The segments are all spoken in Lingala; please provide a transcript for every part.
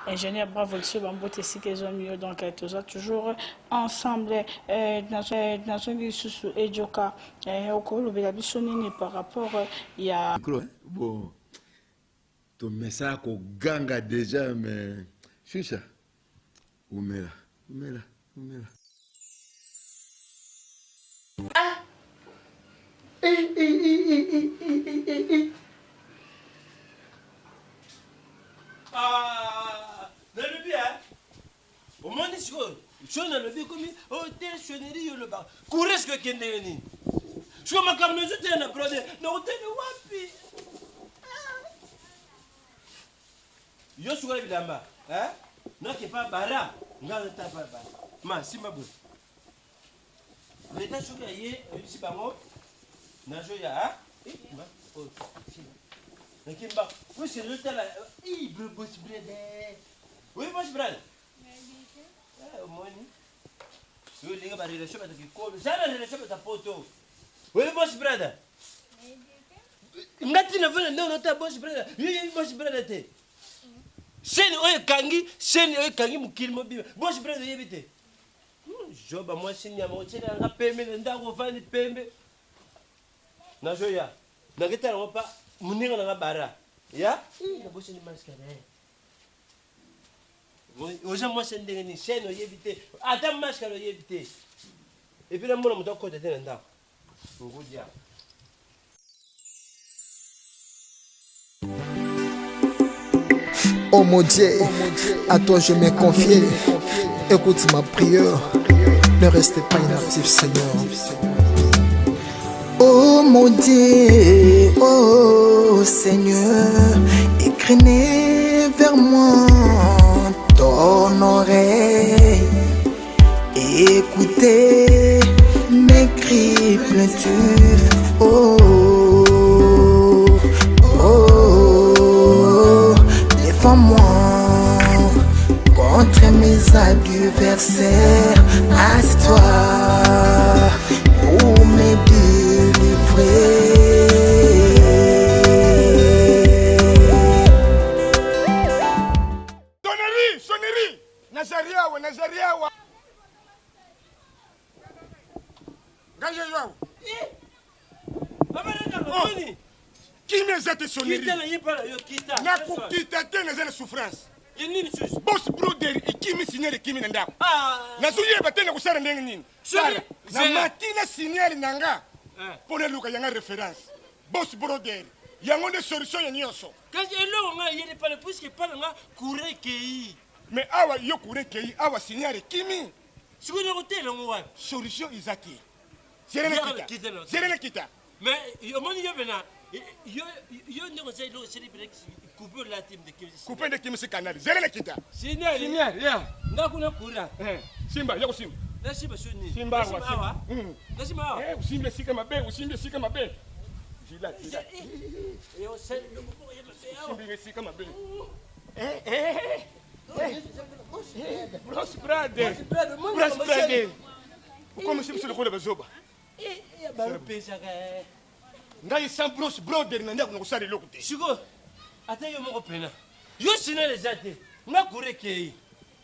ingénieur Bravo le Bambote Sikezo mieux donc toujours ensemble dans une sous et joka au col de la bisonine par rapport il y a bon ton message au ganga déjà mais chucha umela ah nalobi omoni sikoyo so nalobi komi oteshoneri yo loba kureske okendenge nini siko makambo ezotela na brode naotele wapi yo sikola bilamba nakepa bara nga nata pa bara ma simba boye leta soki aye oyebisi bango nazoya nakimba puisque ezotala bosi brede oyi bosi brede omoni oyo olinga barelation bato kikolo zala relation bato poto oyi bosi brede ngati navona nde onota bosi brede yoyebi bosi brede te seni oyo ekangi mokili mobima bosi brede oyebi te joba mwasi nyama otyelelanga pembe na ndako ovandi pembe nazoya naketala ngo pa muninga nanga bara ya naboseni maskara oza mwasi ndenge ni chaine oyebi te ata maskara oyebi te epuis namona moto akota te na ndako ngodia Oh mon Dieu, à toi je m'ai confié. Écoute ma prière, ne restez pas inactif, Seigneur. Oh mon Dieu, oh Seigneur, inclinez vers moi ton oreille. Écoutez mes cris plaintifs. Oh, oh, défends-moi contre mes adversaires. Assieds-toi pour me délivrer. Sonnerie, Nazariawa. Qui me zette sonnerie? Nakukita te na souffrance. Boss brother ikimi signal ikimi nanda. Nazuye batena kusara ndenge nini? Na matina signal nanga. Pona luka yanga référence. Boss brother yango de solution ya nyonso. Kasi elo nga yele pale puisque pale nga kure kei. Mais awa yo kure kei awa signal ikimi. Sikuni hôtel ngo wa. Solution izaki. Serena kita. Mais omoni yo bena yo ndeko sai lo célébrer couper la team de Kim. Couper de Kim c'est canal. Serena kita. Signal ya. Ngakuna kura. Simba yako Simba. Na Simba shoni. Simba wa. Na Simba wa. Usimbe sika mabe. Jila. Yo sai usimbe sika mabe. Bros brother. Como se você não bazoba? Baro pesa ka. Ngai sans bros brother na ndako kusali lokuté. Siko. Ata yo moko pena. Yo sina les ate. Na kureke.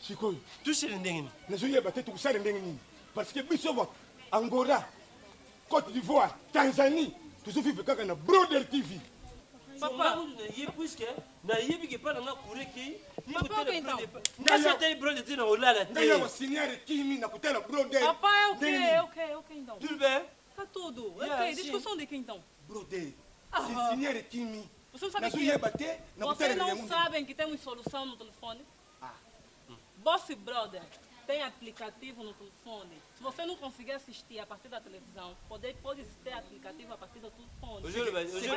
Siko. Tu sais ndenge ni. Na zoye ba tetu kusali ndenge ni. Parce que biso wa Angola, Côte d'Ivoire, Tanzanie, tu so vivre kaka na Brother TV. Papa, ye puisque na yebi ke pa na kureke. Papa na c'était brother te na olala te. Ngai wa signal kimi na kutela brother. Papa, ok então. Tudo bem? Tá tudo. Ok, discussão de quem então? Brother. C'est signal kimi. Vocês não sabem que temos solução no telefone? Boss Brother tem aplicativo no telefone. Se você não conseguir assistir a partir da televisão, pode ter aplicativo a partir do telefone.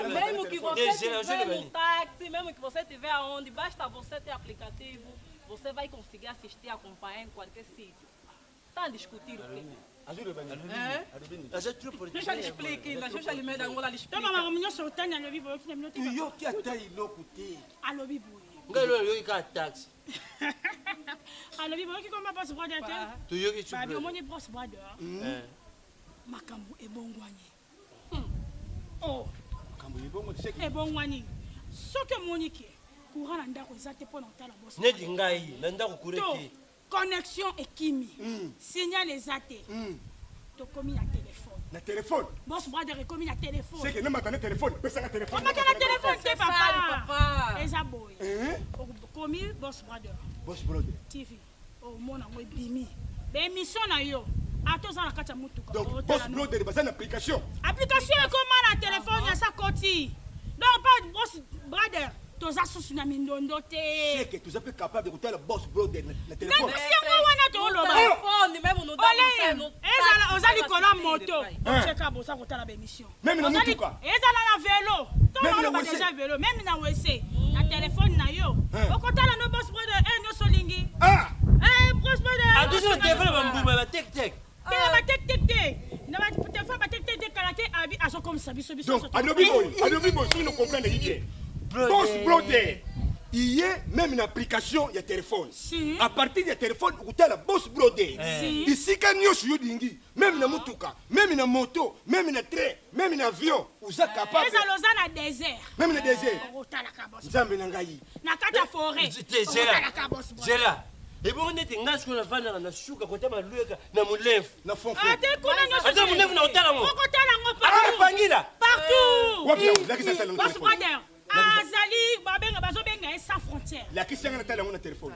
Mesmo que você estiver no táxi, mesmo que você estiver aonde, basta você ter aplicativo, você vai conseguir assistir, acompanhar em qualquer sítio. Está a discutir o quê? Deixa ele explicar, deixa ele me dar uma olhada. Toma uma minha soltana no vivo, eu fiz minha Tu yo que atai lokuté. Allo vivo. Ngalo yo ka taxi. Allo vivo que comme boss brother te. Tu yo que tu. Ba bi omoni boss brother. Makambo ebongwani. Oh. Makambo ebongwani. Ebongwani. Soke monike. courant na ndako ezate pour notala boss. Nedi ngai na ndako kureki. Connexion ekimi. Signal ezate. To komi na téléphone. Na téléphone. Boss brother komi na téléphone. C'est que na matane téléphone, pesa na téléphone. Comment na téléphone c'est papa. Eza boy. Komi boss brother. Boss brother. TV. Oh mona mo bimi. Be émission na yo. Ato za na kata mutuka. Donc boss brother basa na application. Application comment na téléphone ya sa koti. Non pas boss brother. Toza susu na mindondo te. C'est que tu es capable de le boss brother na téléphone. Mais si on wana to lo ba. Téléphone même nous donne. Ezala ozali kola moto. Cheka bosa kotala ba émission. Même na mutuka. Ezala na vélo. To lo ba déjà vélo, même na WC. Na téléphone na yo. Okotala no boss brother no solingi. Boss brother. A toujours téléphone ba mbuma ba tek tek. Ba tek tek tek. Na ba téléphone ba tek tek tek kalaté abi aso comme ça biso. Donc Adobe boy, si nous comprenons l'idée. Boss brother, il y a même une application, il y a téléphone. Si. À partir du téléphone, vous avez la boss brother. Si. Ici, quand nous sommes dingi, même dans motuka, même dans moto, même dans train, même dans avion, vous êtes capable. Eza loza na désert. Même dans désert. Otala ka boss. Nzambe na ngai. Na kata forêt. Gela. Et bon on était ngas ko na vana na shuka ko tama lueka na mulefu. Na fonfo. Ate kuna nyo. Ata mulefu na otala ngo. Okotala ngo Ah pangila. partout. Wapia, la kisa tala Boss téléphone. brother. Azali babenga bazobenga sans frontière. La kisa ngana tala ngona téléphone.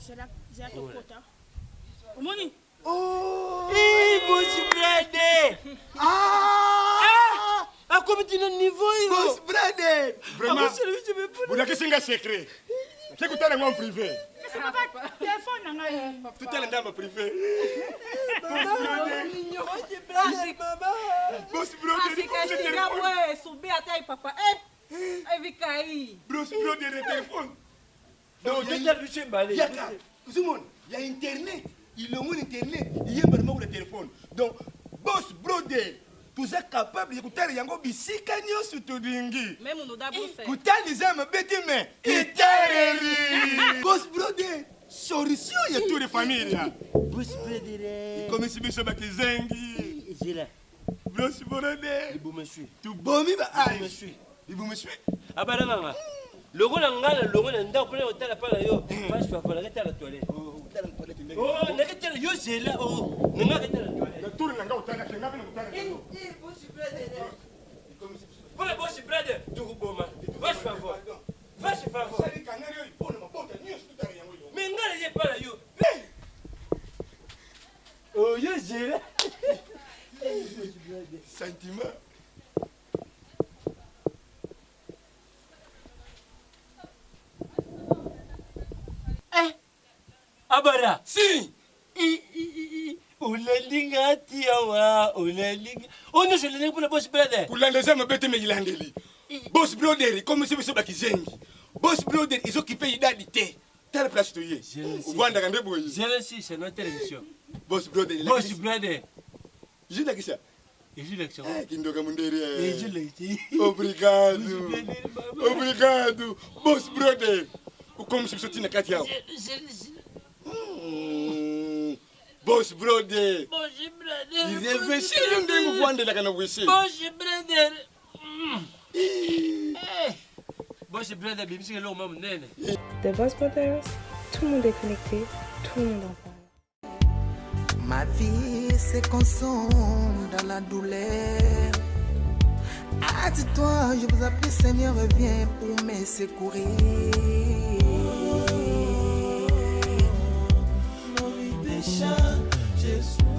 J'ai la kota. Omoni. Oh! Boss brother. A comme tu no niveau Boss brother. Vraiment. Vous Vraiment. n'avez qu'un secret. C'est que tu as un privé. C'est pas téléphone na ngai. Tout est dans ma privé. Boss brother, subir até aí, papa. Evicaí. Boss brother, le téléphone. Donc tu t'as luché balé. Il y a Internet. Il y a Internet. Il y a vraiment le téléphone. Donc, boss brother, tu es capable d'écouter les yango bisika nyosu tudingi. Même nous d'abord fait. Kutaliza mabeti me. Itereri. Boss brother, solution ya toute la famille. Boss brother. Comme si biso bakizengi. Gela. Boss brother. Ibu monsieur. Tu bomi ba ai. Monsieur. Ibu monsieur. Abaranga. Logo na ngala logo na ndako pona otala pala yo. Passe fa kola kata la toilette. Oh, nakatela yo Gela. Oh, nakatela la toilette. Le tour na nga utala kenga bina utala. Boss brother. Pour le boss brother, tu boma. Faz favor. Faz favor. Sali canario ipona mabota nyosu tutala yango yo. Mais ngala ye pala yo. Oh, yo Gela. Sentiment. Abara. Si. Unalinga tiawa, unalinga. Oh non, je l'ai pour le boss brother. Kulandeza mabete me ilandeli. Boss brother, comme si biso bakizengi. Boss brother, ils occupent idadité. Telle place tu y es. Uvanda kande boy. Gela si, c'est notre émission. Boss brother, Boss brother. Jina kisha. Et je l'ai Kindoka munderi. Et je l'ai dit. Obrigado. Obrigado. Boss brother. Como se sotina kati yao. Boss brother. Boss brother. Ils investirent dans le vendre la kana wisi. Boss brother. Boss brother, bibi singa lo mamu nene. The Boss Brothers, tout le monde est connecté, tout le monde en parle. Ma vie se consomme dans la douleur. Dis-toi, je vous appelle Seigneur, viens pour me secourir. Nos vies déjà, Jésus.